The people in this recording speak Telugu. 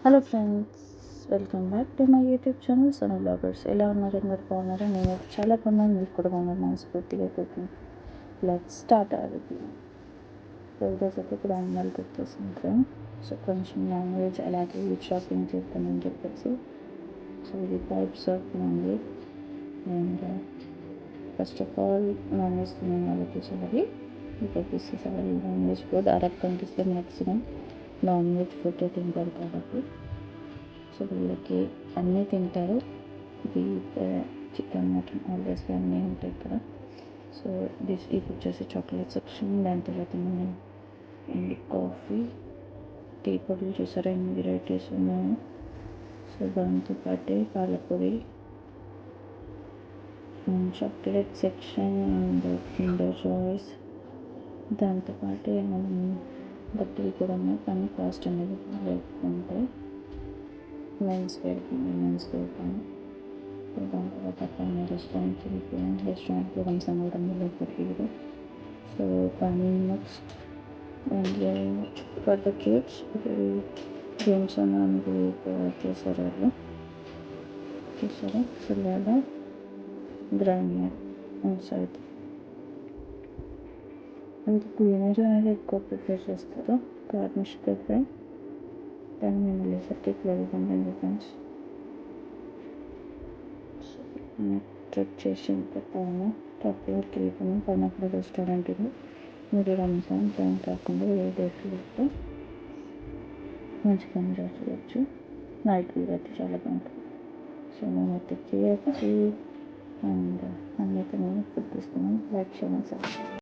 Hello friends, welcome back to my YouTube channel Sonu bloggers. ఎలా ఉన్నారు? అందరు బాగున్నారా? నేను చాలా బాగున్నాను, మీరు కూడా బాగున్నారు. మనస్ఫూర్తిగా కుకింగ్ లెట్స్ స్టార్ట్ అవుతుంది. సో ఈరోజు అయితే ఇప్పుడు అన్నాలు పెట్టేసింటాం. సో కొంచెం నాన్ వెజ్ అలాగే షాపింగ్ చేద్దామని చెప్పేసి. సో ఇది types of non veg. And first of all non veg తినే వాళ్ళకి చూడాలి. ఇప్పటికి నాన్ వెజ్ ఫుడ్ అరబ్ కంట్రీస్లో మ్యాక్సిమం నాన్ వెజ్ ఫుడ్ తింటారు కాబట్టి సో వీళ్ళకి అన్నీ తింటారు. బీఫ్, చికెన్, మటన్ ఆల్వేస్గా అన్నీ ఉంటాయి ఇక్కడ. సో ఇది వచ్చేసి చాక్లెట్ సెక్షన్. దాని తర్వాత మనం కాఫీ, టీ పొడులు చూసారా ఎన్ని వెరైటీస్ ఉన్నాయో. సో దాంతోపాటే పాలపొడి, chocolate section and Kinder Joys. దాంతోపాటే మనం బట్టలు కూడా ఉన్నాయి, కానీ కాస్ట్ అనేది బాగా ఎక్కువ ఉంటాయి. మెన్స్ వేర్ కానీ దాని తర్వాత పైన రెస్టారెంట్లో కొంచెం కూడా పెట్టారు. సో పైన next and for the kids games అనేది ప్రొవైడ్ చేశారు వాళ్ళు. చూసారా పిల్లల గ్రైండర్ ఇన్సైడ్. అండ్ క్లీనర్ అనేది ఎక్కువ ప్రిఫర్ చేస్తారు. గార్నిష్ ప్రిఫర్ దాన్ని మేము వెళ్ళేసరికి క్లోజ్ ఉంటుంది ఫ్రెండ్స్. ట్రిప్ చేసిన పైన టాప్లోకి వెళ్ళిపోయినాం. పైన రెస్టారెంట్ ఇది. మీరు రంజాన్ టైం కాకుండా ఏ డేట్లో మంచిగా ఎంజాయ్ చేయొచ్చు. నైట్ వ్యూ అయితే చాలా బాగుంటుంది. సో మేమైతే చేయొచ్చు అండ్ అన్నిటి మేము ఫుడ్ తీసుకున్నాం. లైక్ చేయండి సార్.